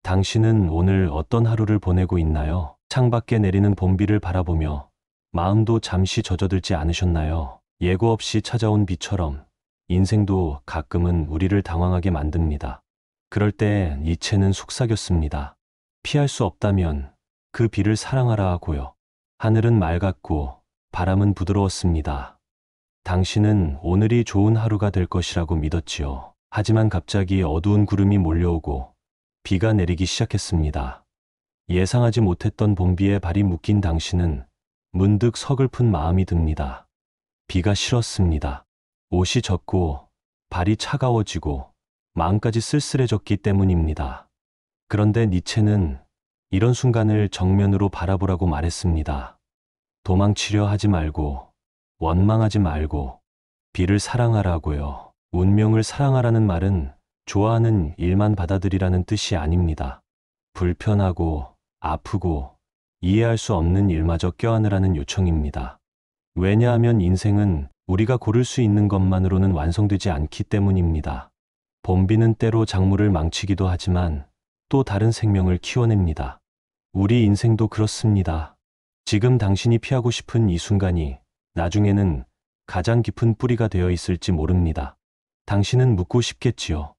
당신은 오늘 어떤 하루를 보내고 있나요? 창밖에 내리는 봄비를 바라보며 마음도 잠시 젖어들지 않으셨나요? 예고 없이 찾아온 비처럼 인생도 가끔은 우리를 당황하게 만듭니다. 그럴 때 니체는 속삭였습니다. 피할 수 없다면 그 비를 사랑하라 하고요. 하늘은 맑았고 바람은 부드러웠습니다. 당신은 오늘이 좋은 하루가 될 것이라고 믿었지요. 하지만 갑자기 어두운 구름이 몰려오고 비가 내리기 시작했습니다. 예상하지 못했던 봄비에 발이 묶인 당신은 문득 서글픈 마음이 듭니다. 비가 싫었습니다. 옷이 젖고 발이 차가워지고 마음까지 쓸쓸해졌기 때문입니다. 그런데 니체는 이런 순간을 정면으로 바라보라고 말했습니다. 도망치려 하지 말고 원망하지 말고 비를 사랑하라고요. 운명을 사랑하라는 말은 좋아하는 일만 받아들이라는 뜻이 아닙니다. 불편하고 아프고 이해할 수 없는 일마저 껴안으라는 요청입니다. 왜냐하면 인생은 우리가 고를 수 있는 것만으로는 완성되지 않기 때문입니다. 봄비는 때로 작물을 망치기도 하지만 또 다른 생명을 키워냅니다. 우리 인생도 그렇습니다. 지금 당신이 피하고 싶은 이 순간이 나중에는 가장 깊은 뿌리가 되어 있을지 모릅니다. 당신은 묻고 싶겠지요.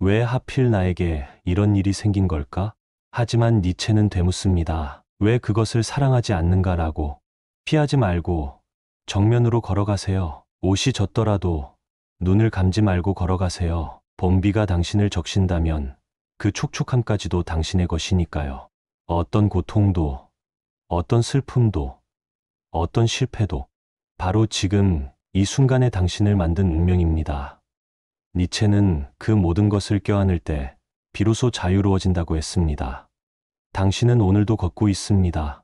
왜 하필 나에게 이런 일이 생긴 걸까? 하지만 니체는 되묻습니다. 왜 그것을 사랑하지 않는가라고. 피하지 말고 정면으로 걸어가세요. 옷이 젖더라도 눈을 감지 말고 걸어가세요. 봄비가 당신을 적신다면 그 촉촉함까지도 당신의 것이니까요. 어떤 고통도, 어떤 슬픔도, 어떤 실패도 바로 지금 이 순간에 당신을 만든 운명입니다. 니체는 그 모든 것을 껴안을 때 비로소 자유로워진다고 했습니다. 당신은 오늘도 걷고 있습니다.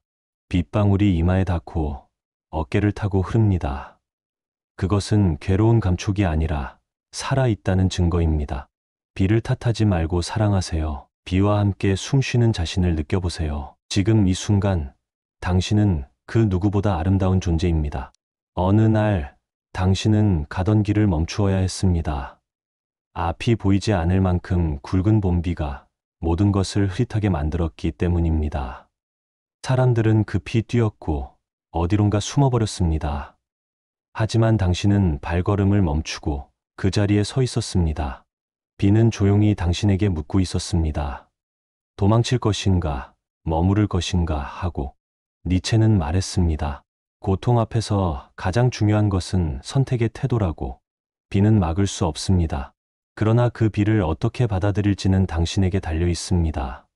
빗방울이 이마에 닿고 어깨를 타고 흐릅니다. 그것은 괴로운 감촉이 아니라 살아있다는 증거입니다. 비를 탓하지 말고 사랑하세요. 비와 함께 숨 쉬는 자신을 느껴보세요. 지금 이 순간 당신은 그 누구보다 아름다운 존재입니다. 어느 날 당신은 가던 길을 멈추어야 했습니다. 앞이 보이지 않을 만큼 굵은 봄비가 모든 것을 흐릿하게 만들었기 때문입니다. 사람들은 급히 뛰었고 어디론가 숨어버렸습니다. 하지만 당신은 발걸음을 멈추고 그 자리에 서 있었습니다. 비는 조용히 당신에게 묻고 있었습니다. 도망칠 것인가, 머무를 것인가 하고 니체는 말했습니다. 고통 앞에서 가장 중요한 것은 선택의 태도라고. 비는 막을 수 없습니다. 그러나 그 비를 어떻게 받아들일지는 당신에게 달려 있습니다.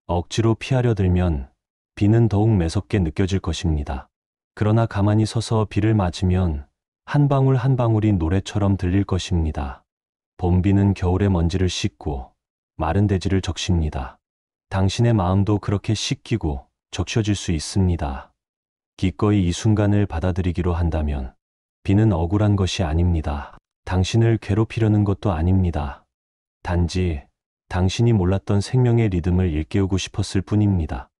억지로 피하려 들면 비는 더욱 매섭게 느껴질 것입니다. 그러나 가만히 서서 비를 맞으면 한 방울 한 방울이 노래처럼 들릴 것입니다. 봄비는 겨울의 먼지를 씻고 마른 대지를 적십니다. 당신의 마음도 그렇게 씻기고 적셔질 수 있습니다. 기꺼이 이 순간을 받아들이기로 한다면 비는 억울한 것이 아닙니다. 당신을 괴롭히려는 것도 아닙니다. 단지 당신이 몰랐던 생명의 리듬을 일깨우고 싶었을 뿐입니다.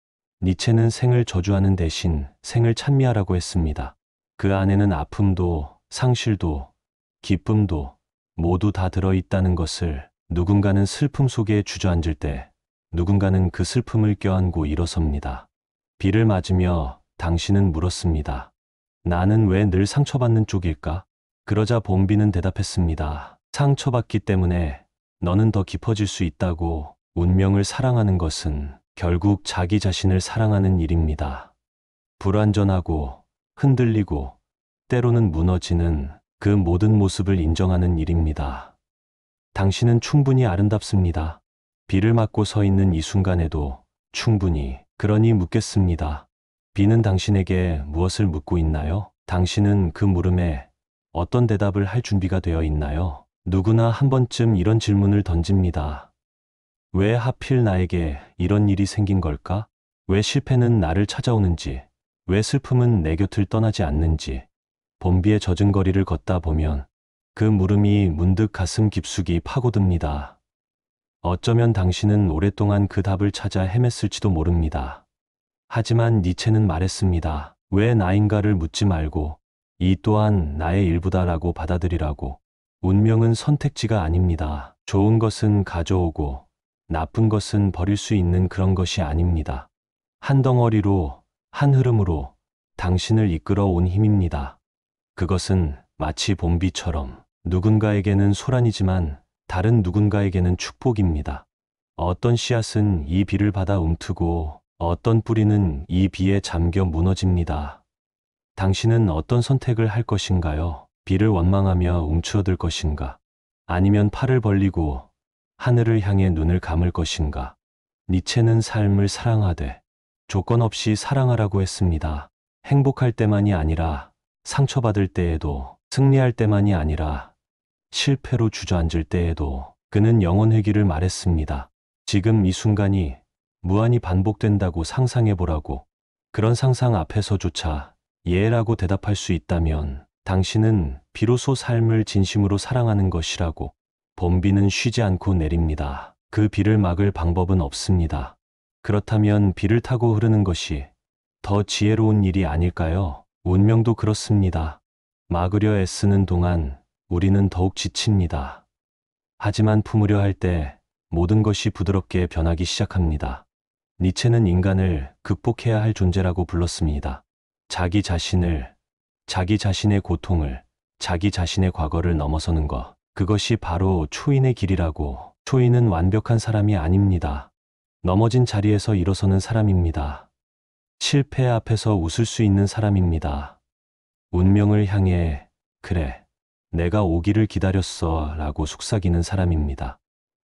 니체는 생을 저주하는 대신 생을 찬미하라고 했습니다. 그 안에는 아픔도 상실도 기쁨도 모두 다 들어있다는 것을. 누군가는 슬픔 속에 주저앉을 때 누군가는 그 슬픔을 껴안고 일어섭니다. 비를 맞으며 당신은 물었습니다. 나는 왜 늘 상처받는 쪽일까? 그러자 봄비는 대답했습니다. 상처받기 때문에 너는 더 깊어질 수 있다고. 운명을 사랑하는 것은 결국 자기 자신을 사랑하는 일입니다. 불완전하고 흔들리고 때로는 무너지는 그 모든 모습을 인정하는 일입니다. 당신은 충분히 아름답습니다. 비를 맞고 서 있는 이 순간에도 충분히. 그러니 묻겠습니다. 비는 당신에게 무엇을 묻고 있나요? 당신은 그 물음에 어떤 대답을 할 준비가 되어 있나요? 누구나 한 번쯤 이런 질문을 던집니다. 왜 하필 나에게 이런 일이 생긴 걸까? 왜 실패는 나를 찾아오는지, 왜 슬픔은 내 곁을 떠나지 않는지. 봄비에 젖은 거리를 걷다 보면 그 물음이 문득 가슴 깊숙이 파고듭니다. 어쩌면 당신은 오랫동안 그 답을 찾아 헤맸을지도 모릅니다. 하지만 니체는 말했습니다. 왜 나인가를 묻지 말고 이 또한 나의 일부다라고 받아들이라고. 운명은 선택지가 아닙니다. 좋은 것은 가져오고 나쁜 것은 버릴 수 있는 그런 것이 아닙니다. 한 덩어리로, 한 흐름으로 당신을 이끌어 온 힘입니다. 그것은 마치 봄비처럼 누군가에게는 소란이지만 다른 누군가에게는 축복입니다. 어떤 씨앗은 이 비를 받아 움트고 어떤 뿌리는 이 비에 잠겨 무너집니다. 당신은 어떤 선택을 할 것인가요? 비를 원망하며 움츠러들 것인가? 아니면 팔을 벌리고 하늘을 향해 눈을 감을 것인가? 니체는 삶을 사랑하되 조건 없이 사랑하라고 했습니다. 행복할 때만이 아니라 상처받을 때에도, 승리할 때만이 아니라 실패로 주저앉을 때에도 그는 영혼회귀를 말했습니다. 지금 이 순간이 무한히 반복된다고 상상해보라고. 그런 상상 앞에서조차 예라고 대답할 수 있다면 당신은 비로소 삶을 진심으로 사랑하는 것이라고. 봄비는 쉬지 않고 내립니다. 그 비를 막을 방법은 없습니다. 그렇다면 비를 타고 흐르는 것이 더 지혜로운 일이 아닐까요? 운명도 그렇습니다. 막으려 애쓰는 동안 우리는 더욱 지칩니다. 하지만 품으려 할 때 모든 것이 부드럽게 변하기 시작합니다. 니체는 인간을 극복해야 할 존재라고 불렀습니다. 자기 자신을, 자기 자신의 고통을, 자기 자신의 과거를 넘어서는 것. 그것이 바로 초인의 길이라고. 초인은 완벽한 사람이 아닙니다. 넘어진 자리에서 일어서는 사람입니다. 실패 앞에서 웃을 수 있는 사람입니다. 운명을 향해 그래, 내가 오기를 기다렸어 라고 속삭이는 사람입니다.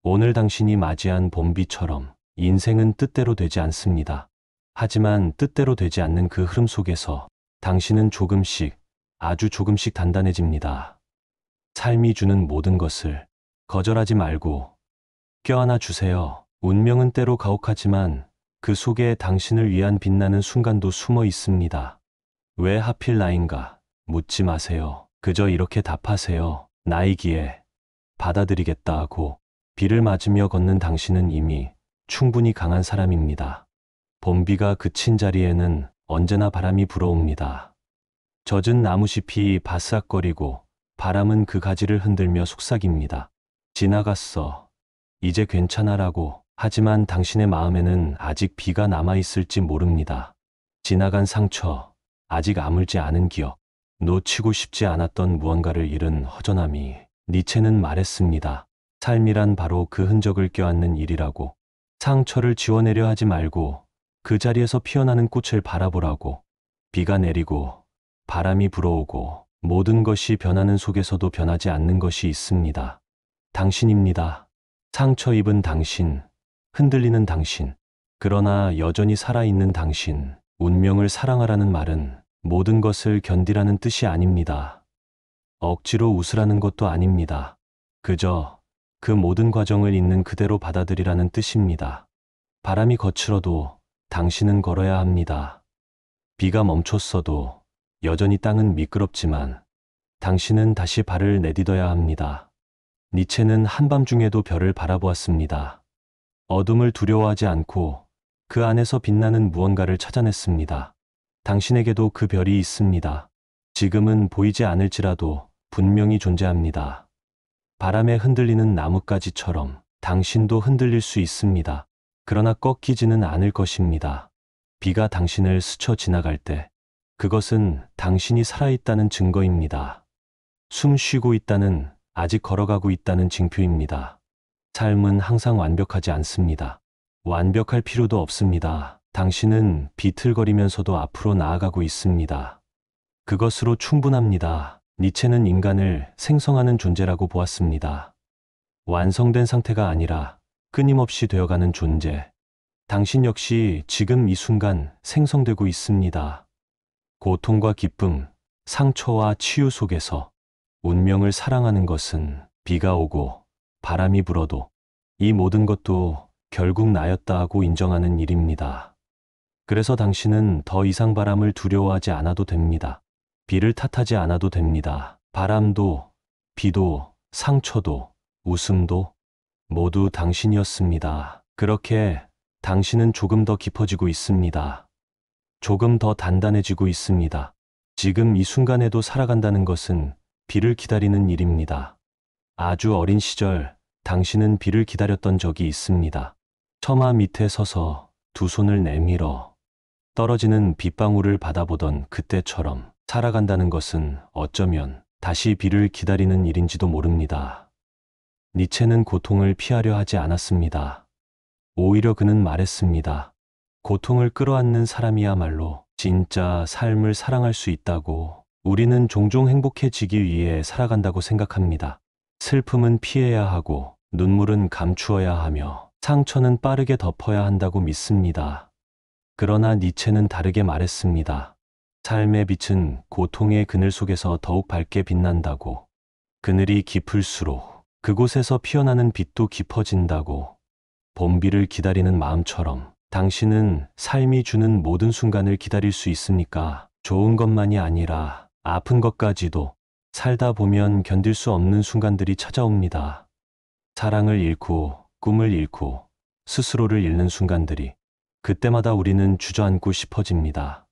오늘 당신이 맞이한 봄비처럼 인생은 뜻대로 되지 않습니다. 하지만 뜻대로 되지 않는 그 흐름 속에서 당신은 조금씩, 아주 조금씩 단단해집니다. 삶이 주는 모든 것을 거절하지 말고 껴안아 주세요. 운명은 때로 가혹하지만 그 속에 당신을 위한 빛나는 순간도 숨어 있습니다. 왜 하필 나인가? 묻지 마세요. 그저 이렇게 답하세요. 나이기에 받아들이겠다 하고. 비를 맞으며 걷는 당신은 이미 충분히 강한 사람입니다. 봄비가 그친 자리에는 언제나 바람이 불어옵니다. 젖은 나무잎이 바스락거리고 바람은 그 가지를 흔들며 속삭입니다. 지나갔어. 이제 괜찮아라고. 하지만 당신의 마음에는 아직 비가 남아있을지 모릅니다. 지나간 상처, 아직 아물지 않은 기억, 놓치고 싶지 않았던 무언가를 잃은 허전함이. 니체는 말했습니다. 삶이란 바로 그 흔적을 껴안는 일이라고. 상처를 지워내려 하지 말고 그 자리에서 피어나는 꽃을 바라보라고. 비가 내리고 바람이 불어오고 모든 것이 변하는 속에서도 변하지 않는 것이 있습니다. 당신입니다. 상처 입은 당신, 흔들리는 당신, 그러나 여전히 살아있는 당신. 운명을 사랑하라는 말은 모든 것을 견디라는 뜻이 아닙니다. 억지로 웃으라는 것도 아닙니다. 그저 그 모든 과정을 있는 그대로 받아들이라는 뜻입니다. 바람이 거칠어도 당신은 걸어야 합니다. 비가 멈췄어도 여전히 땅은 미끄럽지만 당신은 다시 발을 내딛어야 합니다. 니체는 한밤중에도 별을 바라보았습니다. 어둠을 두려워하지 않고 그 안에서 빛나는 무언가를 찾아냈습니다. 당신에게도 그 별이 있습니다. 지금은 보이지 않을지라도 분명히 존재합니다. 바람에 흔들리는 나뭇가지처럼 당신도 흔들릴 수 있습니다. 그러나 꺾이지는 않을 것입니다. 비가 당신을 스쳐 지나갈 때 그것은 당신이 살아있다는 증거입니다. 숨 쉬고 있다는, 아직 걸어가고 있다는 징표입니다. 삶은 항상 완벽하지 않습니다. 완벽할 필요도 없습니다. 당신은 비틀거리면서도 앞으로 나아가고 있습니다. 그것으로 충분합니다. 니체는 인간을 생성하는 존재라고 보았습니다. 완성된 상태가 아니라 끊임없이 되어가는 존재. 당신 역시 지금 이 순간 생성되고 있습니다. 고통과 기쁨, 상처와 치유 속에서 운명을 사랑하는 것은 비가 오고 바람이 불어도 이 모든 것도 결국 나였다 하고 인정하는 일입니다. 그래서 당신은 더 이상 바람을 두려워하지 않아도 됩니다. 비를 탓하지 않아도 됩니다. 바람도, 비도, 상처도, 웃음도 모두 당신이었습니다. 그렇게 당신은 조금 더 깊어지고 있습니다. 조금 더 단단해지고 있습니다. 지금 이 순간에도 살아간다는 것은 비를 기다리는 일입니다. 아주 어린 시절 당신은 비를 기다렸던 적이 있습니다. 처마 밑에 서서 두 손을 내밀어 떨어지는 빗방울을 받아보던 그때처럼 살아간다는 것은 어쩌면 다시 비를 기다리는 일인지도 모릅니다. 니체는 고통을 피하려 하지 않았습니다. 오히려 그는 말했습니다. 고통을 끌어안는 사람이야말로 진짜 삶을 사랑할 수 있다고. 우리는 종종 행복해지기 위해 살아간다고 생각합니다. 슬픔은 피해야 하고 눈물은 감추어야 하며 상처는 빠르게 덮어야 한다고 믿습니다. 그러나 니체는 다르게 말했습니다. 삶의 빛은 고통의 그늘 속에서 더욱 밝게 빛난다고. 그늘이 깊을수록 그곳에서 피어나는 빛도 깊어진다고. 봄비를 기다리는 마음처럼 당신은 삶이 주는 모든 순간을 기다릴 수 있습니까? 좋은 것만이 아니라 아픈 것까지도. 살다 보면 견딜 수 없는 순간들이 찾아옵니다. 사랑을 잃고 꿈을 잃고 스스로를 잃는 순간들이. 그때마다 우리는 주저앉고 싶어집니다.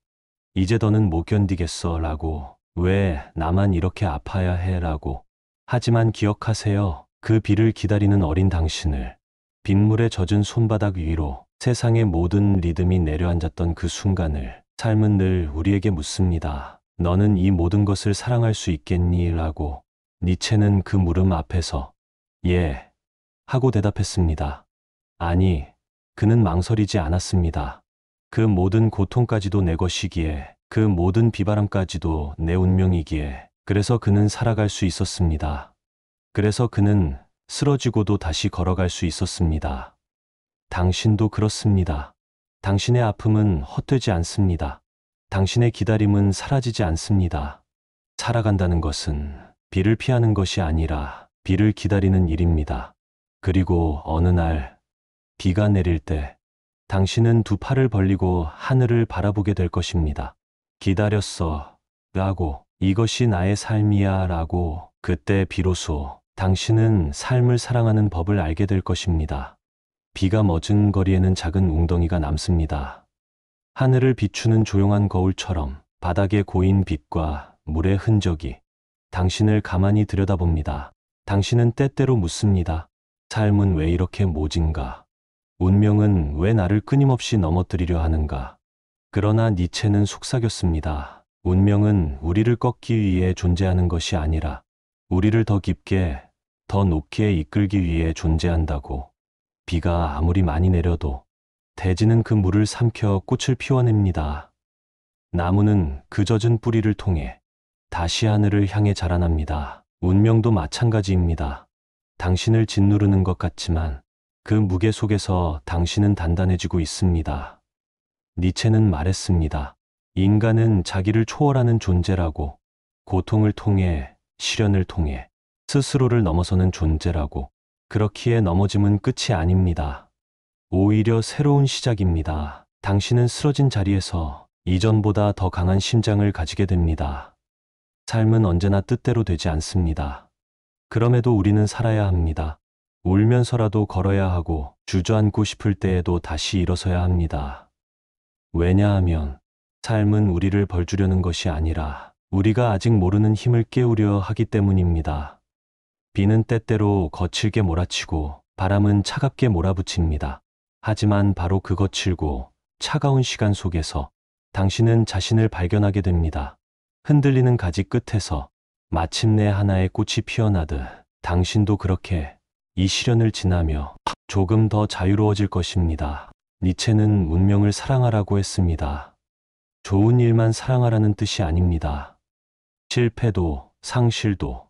이제 더는 못 견디겠어 라고. 왜 나만 이렇게 아파야 해 라고. 하지만 기억하세요. 그 비를 기다리는 어린 당신을. 빗물에 젖은 손바닥 위로 세상의 모든 리듬이 내려앉았던 그 순간을 삶은 늘 우리에게 묻습니다. 너는 이 모든 것을 사랑할 수 있겠니? 라고. 니체는 그 물음 앞에서 예 하고 대답했습니다. 아니, 그는 망설이지 않았습니다. 그 모든 고통까지도 내 것이기에, 그 모든 비바람까지도 내 운명이기에, 그래서 그는 살아갈 수 있었습니다. 그래서 그는 쓰러지고도 다시 걸어갈 수 있었습니다. 당신도 그렇습니다. 당신의 아픔은 헛되지 않습니다. 당신의 기다림은 사라지지 않습니다. 살아간다는 것은 비를 피하는 것이 아니라 비를 기다리는 일입니다. 그리고 어느 날 비가 내릴 때 당신은 두 팔을 벌리고 하늘을 바라보게 될 것입니다. 기다렸어 라고. 이것이 나의 삶이야 라고. 그때 비로소 당신은 삶을 사랑하는 법을 알게 될 것입니다. 비가 멎은 거리에는 작은 웅덩이가 남습니다. 하늘을 비추는 조용한 거울처럼 바닥에 고인 빛과 물의 흔적이 당신을 가만히 들여다봅니다. 당신은 때때로 묻습니다. 삶은 왜 이렇게 모진가? 운명은 왜 나를 끊임없이 넘어뜨리려 하는가? 그러나 니체는 속삭였습니다. 운명은 우리를 꺾기 위해 존재하는 것이 아니라 우리를 더 깊게, 더 높게 이끌기 위해 존재한다고. 비가 아무리 많이 내려도 대지는 그 물을 삼켜 꽃을 피워냅니다. 나무는 그 젖은 뿌리를 통해 다시 하늘을 향해 자라납니다. 운명도 마찬가지입니다. 당신을 짓누르는 것 같지만 그 무게 속에서 당신은 단단해지고 있습니다. 니체는 말했습니다. 인간은 자기를 초월하는 존재라고. 고통을 통해, 시련을 통해 스스로를 넘어서는 존재라고. 그렇기에 넘어짐은 끝이 아닙니다. 오히려 새로운 시작입니다. 당신은 쓰러진 자리에서 이전보다 더 강한 심장을 가지게 됩니다. 삶은 언제나 뜻대로 되지 않습니다. 그럼에도 우리는 살아야 합니다. 울면서라도 걸어야 하고 주저앉고 싶을 때에도 다시 일어서야 합니다. 왜냐하면 삶은 우리를 벌주려는 것이 아니라 우리가 아직 모르는 힘을 깨우려 하기 때문입니다. 비는 때때로 거칠게 몰아치고 바람은 차갑게 몰아붙입니다. 하지만 바로 그 거칠고 차가운 시간 속에서 당신은 자신을 발견하게 됩니다. 흔들리는 가지 끝에서 마침내 하나의 꽃이 피어나듯 당신도 그렇게 이 시련을 지나며 조금 더 자유로워질 것입니다. 니체는 운명을 사랑하라고 했습니다. 좋은 일만 사랑하라는 뜻이 아닙니다. 실패도, 상실도,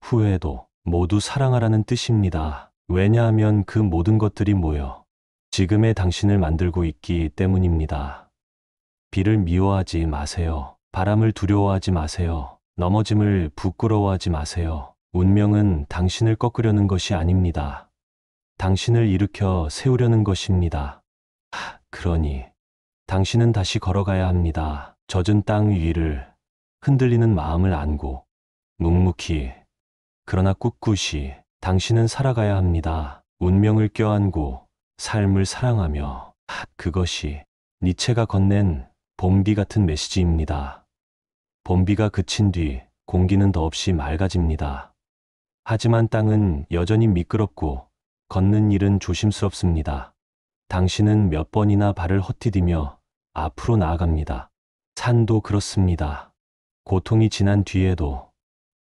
후회도 모두 사랑하라는 뜻입니다. 왜냐하면 그 모든 것들이 모여 지금의 당신을 만들고 있기 때문입니다. 비를 미워하지 마세요. 바람을 두려워하지 마세요. 넘어짐을 부끄러워하지 마세요. 운명은 당신을 꺾으려는 것이 아닙니다. 당신을 일으켜 세우려는 것입니다. 그러니 당신은 다시 걸어가야 합니다. 젖은 땅 위를, 흔들리는 마음을 안고 묵묵히, 그러나 꿋꿋이 당신은 살아가야 합니다. 운명을 껴안고 삶을 사랑하며. 그것이 니체가 건넨 봄비 같은 메시지입니다. 봄비가 그친 뒤 공기는 더없이 맑아집니다. 하지만 땅은 여전히 미끄럽고 걷는 일은 조심스럽습니다. 당신은 몇 번이나 발을 헛디디며 앞으로 나아갑니다. 산도 그렇습니다. 고통이 지난 뒤에도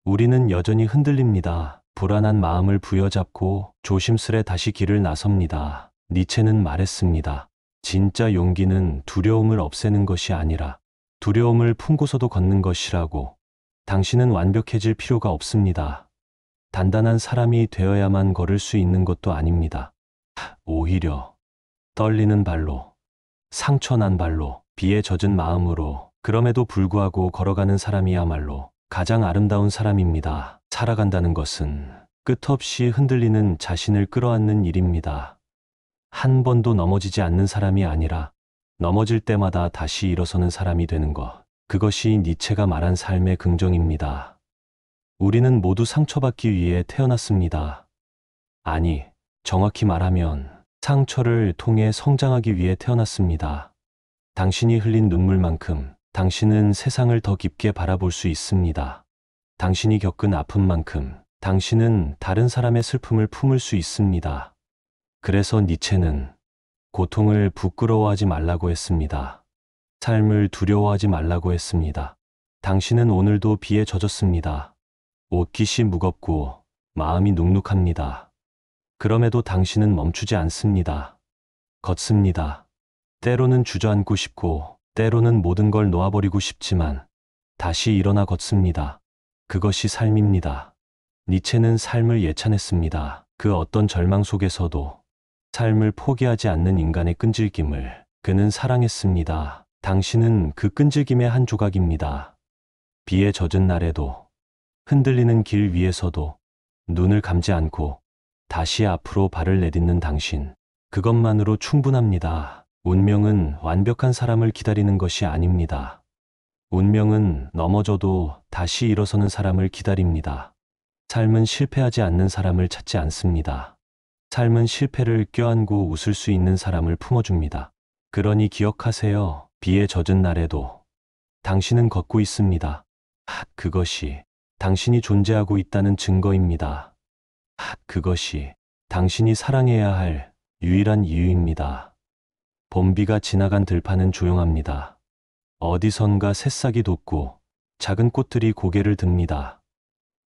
우리는 여전히 흔들립니다. 불안한 마음을 부여잡고 조심스레 다시 길을 나섭니다. 니체는 말했습니다. 진짜 용기는 두려움을 없애는 것이 아니라 두려움을 품고서도 걷는 것이라고. 당신은 완벽해질 필요가 없습니다. 단단한 사람이 되어야만 걸을 수 있는 것도 아닙니다. 오히려 떨리는 발로, 상처난 발로, 비에 젖은 마음으로 그럼에도 불구하고 걸어가는 사람이야말로 가장 아름다운 사람입니다. 살아간다는 것은 끝없이 흔들리는 자신을 끌어안는 일입니다. 한 번도 넘어지지 않는 사람이 아니라 넘어질 때마다 다시 일어서는 사람이 되는 것. 그것이 니체가 말한 삶의 긍정입니다. 우리는 모두 상처받기 위해 태어났습니다. 아니, 정확히 말하면 상처를 통해 성장하기 위해 태어났습니다. 당신이 흘린 눈물만큼 당신은 세상을 더 깊게 바라볼 수 있습니다. 당신이 겪은 아픔만큼 당신은 다른 사람의 슬픔을 품을 수 있습니다. 그래서 니체는 고통을 부끄러워하지 말라고 했습니다. 삶을 두려워하지 말라고 했습니다. 당신은 오늘도 비에 젖었습니다. 옷깃이 무겁고 마음이 눅눅합니다. 그럼에도 당신은 멈추지 않습니다. 걷습니다. 때로는 주저앉고 싶고 때로는 모든 걸 놓아버리고 싶지만 다시 일어나 걷습니다. 그것이 삶입니다. 니체는 삶을 예찬했습니다. 그 어떤 절망 속에서도 삶을 포기하지 않는 인간의 끈질김을 그는 사랑했습니다. 당신은 그 끈질김의 한 조각입니다. 비에 젖은 날에도 흔들리는 길 위에서도 눈을 감지 않고 다시 앞으로 발을 내딛는 당신. 그것만으로 충분합니다. 운명은 완벽한 사람을 기다리는 것이 아닙니다. 운명은 넘어져도 다시 일어서는 사람을 기다립니다. 삶은 실패하지 않는 사람을 찾지 않습니다. 삶은 실패를 껴안고 웃을 수 있는 사람을 품어줍니다. 그러니 기억하세요. 비에 젖은 날에도 당신은 걷고 있습니다. 그것이 당신이 존재하고 있다는 증거입니다. 그것이 당신이 사랑해야 할 유일한 이유입니다. 봄비가 지나간 들판은 조용합니다. 어디선가 새싹이 돋고 작은 꽃들이 고개를 듭니다.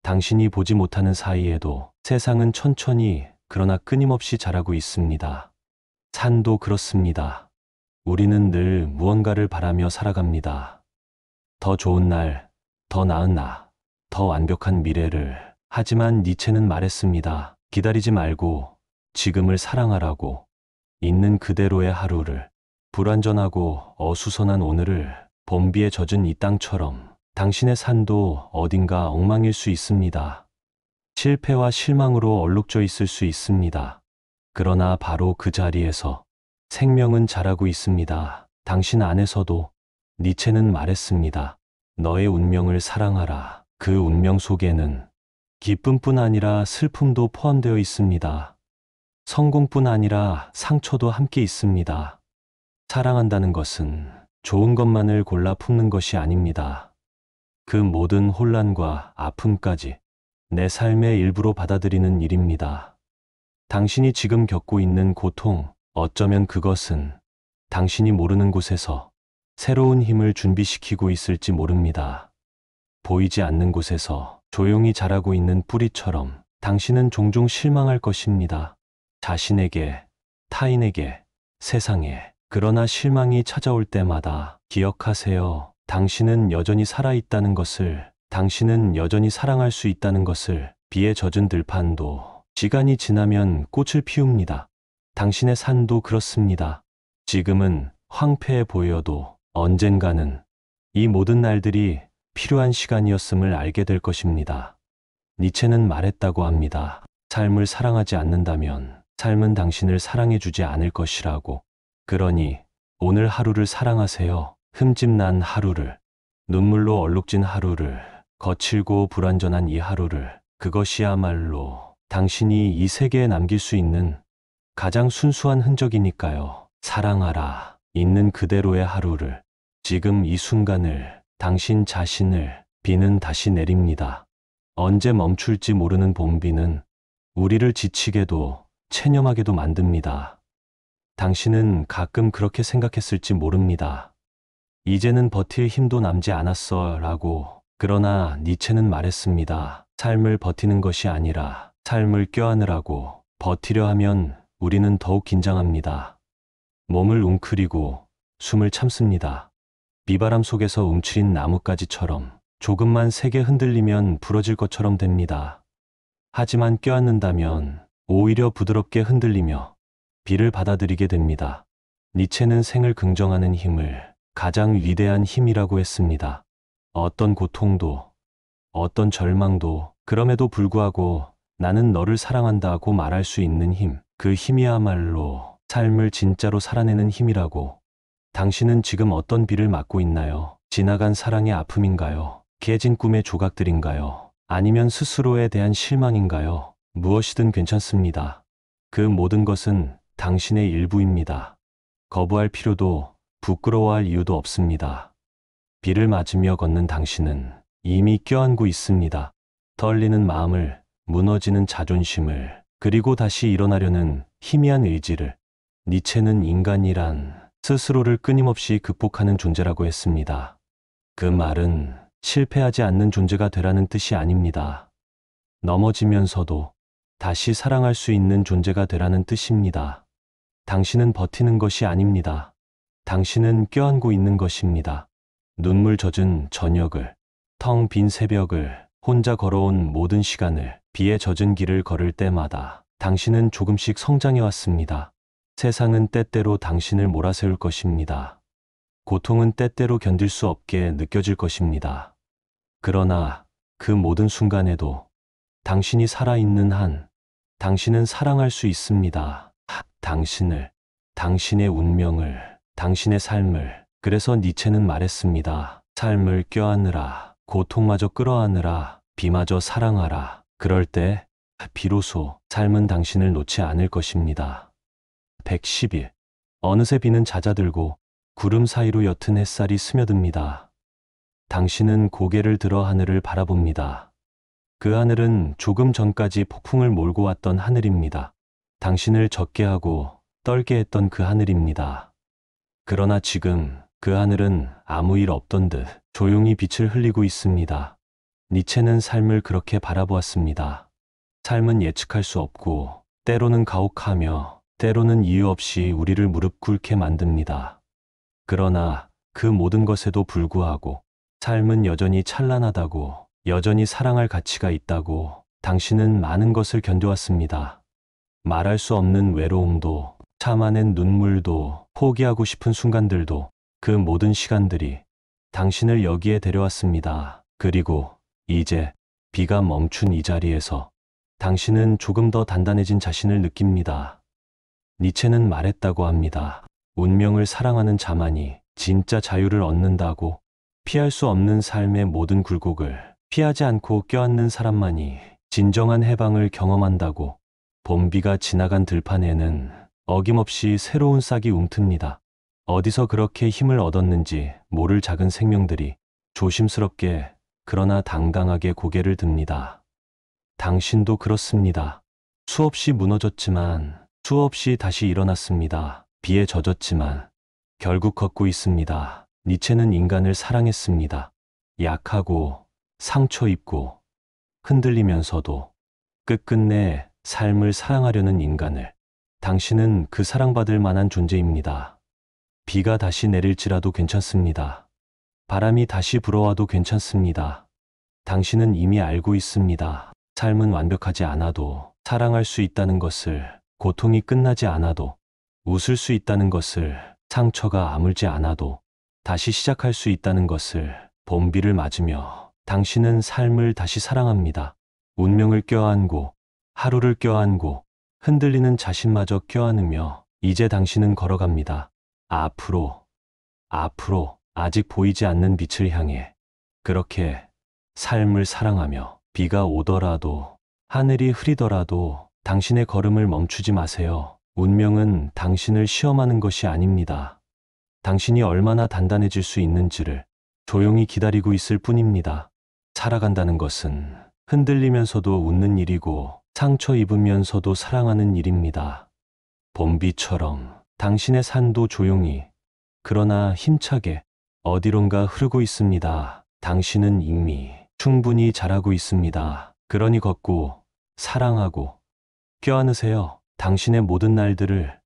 당신이 보지 못하는 사이에도 세상은 천천히 그러나 끊임없이 자라고 있습니다. 산도 그렇습니다. 우리는 늘 무언가를 바라며 살아갑니다. 더 좋은 날, 더 나은 나, 더 완벽한 미래를. 하지만 니체는 말했습니다. 기다리지 말고 지금을 사랑하라고. 있는 그대로의 하루를, 불완전하고 어수선한 오늘을, 봄비에 젖은 이 땅처럼 당신의 산도 어딘가 엉망일 수 있습니다. 실패와 실망으로 얼룩져 있을 수 있습니다. 그러나 바로 그 자리에서 생명은 자라고 있습니다. 당신 안에서도. 니체는 말했습니다. 너의 운명을 사랑하라. 그 운명 속에는 기쁨뿐 아니라 슬픔도 포함되어 있습니다. 성공뿐 아니라 상처도 함께 있습니다. 사랑한다는 것은 좋은 것만을 골라 품는 것이 아닙니다. 그 모든 혼란과 아픔까지 내 삶의 일부로 받아들이는 일입니다. 당신이 지금 겪고 있는 고통, 어쩌면 그것은 당신이 모르는 곳에서 새로운 힘을 준비시키고 있을지 모릅니다. 보이지 않는 곳에서 조용히 자라고 있는 뿌리처럼 당신은 종종 실망할 것입니다. 자신에게, 타인에게, 세상에. 그러나 실망이 찾아올 때마다 기억하세요. 당신은 여전히 살아있다는 것을, 당신은 여전히 사랑할 수 있다는 것을. 비에 젖은 들판도 시간이 지나면 꽃을 피웁니다. 당신의 산도 그렇습니다. 지금은 황폐해 보여도 언젠가는 이 모든 날들이 필요한 시간이었음을 알게 될 것입니다. 니체는 말했다고 합니다. 삶을 사랑하지 않는다면 삶은 당신을 사랑해주지 않을 것이라고. 그러니 오늘 하루를 사랑하세요. 흠집난 하루를, 눈물로 얼룩진 하루를, 거칠고 불완전한 이 하루를. 그것이야말로 당신이 이 세계에 남길 수 있는 가장 순수한 흔적이니까요. 사랑하라. 있는 그대로의 하루를, 지금 이 순간을, 당신 자신을. 비는 다시 내립니다. 언제 멈출지 모르는 봄비는 우리를 지치게도 체념하게도 만듭니다. 당신은 가끔 그렇게 생각했을지 모릅니다. 이제는 버틸 힘도 남지 않았어 라고. 그러나 니체는 말했습니다. 삶을 버티는 것이 아니라 삶을 껴안으라고. 버티려 하면 우리는 더욱 긴장합니다. 몸을 웅크리고 숨을 참습니다. 비바람 속에서 움츠린 나뭇가지처럼 조금만 세게 흔들리면 부러질 것처럼 됩니다. 하지만 껴안는다면 오히려 부드럽게 흔들리며 비를 받아들이게 됩니다. 니체는 생을 긍정하는 힘을 가장 위대한 힘이라고 했습니다. 어떤 고통도, 어떤 절망도, 그럼에도 불구하고 나는 너를 사랑한다고 말할 수 있는 힘, 그 힘이야말로 삶을 진짜로 살아내는 힘이라고. 당신은 지금 어떤 비를 맞고 있나요? 지나간 사랑의 아픔인가요? 깨진 꿈의 조각들인가요? 아니면 스스로에 대한 실망인가요? 무엇이든 괜찮습니다. 그 모든 것은 당신의 일부입니다. 거부할 필요도 부끄러워할 이유도 없습니다. 비를 맞으며 걷는 당신은 이미 껴안고 있습니다. 떨리는 마음을, 무너지는 자존심을, 그리고 다시 일어나려는 희미한 의지를. 니체는 인간이란 스스로를 끊임없이 극복하는 존재라고 했습니다. 그 말은 실패하지 않는 존재가 되라는 뜻이 아닙니다. 넘어지면서도 다시 사랑할 수 있는 존재가 되라는 뜻입니다. 당신은 버티는 것이 아닙니다. 당신은 껴안고 있는 것입니다. 눈물 젖은 저녁을, 텅 빈 새벽을, 혼자 걸어온 모든 시간을, 비에 젖은 길을 걸을 때마다 당신은 조금씩 성장해 왔습니다. 세상은 때때로 당신을 몰아세울 것입니다. 고통은 때때로 견딜 수 없게 느껴질 것입니다. 그러나 그 모든 순간에도 당신이 살아있는 한 당신은 사랑할 수 있습니다. 당신을, 당신의 운명을, 당신의 삶을. 그래서 니체는 말했습니다. 삶을 껴안으라, 고통마저 끌어안으라, 비마저 사랑하라. 그럴 때 비로소 삶은 당신을 놓지 않을 것입니다. 110일. 어느새 비는 잦아들고 구름 사이로 옅은 햇살이 스며듭니다. 당신은 고개를 들어 하늘을 바라봅니다. 그 하늘은 조금 전까지 폭풍을 몰고 왔던 하늘입니다. 당신을 젖게 하고 떨게 했던 그 하늘입니다. 그러나 지금 그 하늘은 아무 일 없던 듯 조용히 빛을 흘리고 있습니다. 니체는 삶을 그렇게 바라보았습니다. 삶은 예측할 수 없고 때로는 가혹하며 때로는 이유 없이 우리를 무릎 꿇게 만듭니다. 그러나 그 모든 것에도 불구하고 삶은 여전히 찬란하다고, 여전히 사랑할 가치가 있다고. 당신은 많은 것을 견뎌왔습니다. 말할 수 없는 외로움도, 참아낸 눈물도, 포기하고 싶은 순간들도, 그 모든 시간들이 당신을 여기에 데려왔습니다. 그리고 이제 비가 멈춘 이 자리에서 당신은 조금 더 단단해진 자신을 느낍니다. 니체는 말했다고 합니다. 운명을 사랑하는 자만이 진짜 자유를 얻는다고. 피할 수 없는 삶의 모든 굴곡을 피하지 않고 껴안는 사람만이 진정한 해방을 경험한다고. 봄비가 지나간 들판에는 어김없이 새로운 싹이 움틉니다. 어디서 그렇게 힘을 얻었는지 모를 작은 생명들이 조심스럽게 그러나 당당하게 고개를 듭니다. 당신도 그렇습니다. 수없이 무너졌지만 수없이 다시 일어났습니다. 비에 젖었지만 결국 걷고 있습니다. 니체는 인간을 사랑했습니다. 약하고 상처 입고 흔들리면서도 끝끝내 삶을 사랑하려는 인간을. 당신은 그 사랑받을 만한 존재입니다. 비가 다시 내릴지라도 괜찮습니다. 바람이 다시 불어와도 괜찮습니다. 당신은 이미 알고 있습니다. 삶은 완벽하지 않아도 사랑할 수 있다는 것을, 고통이 끝나지 않아도 웃을 수 있다는 것을, 상처가 아물지 않아도 다시 시작할 수 있다는 것을. 봄비를 맞으며 당신은 삶을 다시 사랑합니다. 운명을 껴안고, 하루를 껴안고, 흔들리는 자신마저 껴안으며 이제 당신은 걸어갑니다. 앞으로, 앞으로, 아직 보이지 않는 빛을 향해. 그렇게 삶을 사랑하며 비가 오더라도 하늘이 흐리더라도 당신의 걸음을 멈추지 마세요. 운명은 당신을 시험하는 것이 아닙니다. 당신이 얼마나 단단해질 수 있는지를 조용히 기다리고 있을 뿐입니다. 살아간다는 것은 흔들리면서도 웃는 일이고 상처 입으면서도 사랑하는 일입니다. 봄비처럼 당신의 산도 조용히 그러나 힘차게 어디론가 흐르고 있습니다. 당신은 이미 충분히 잘하고 있습니다. 그러니 걷고 사랑하고 껴안으세요. 당신의 모든 날들을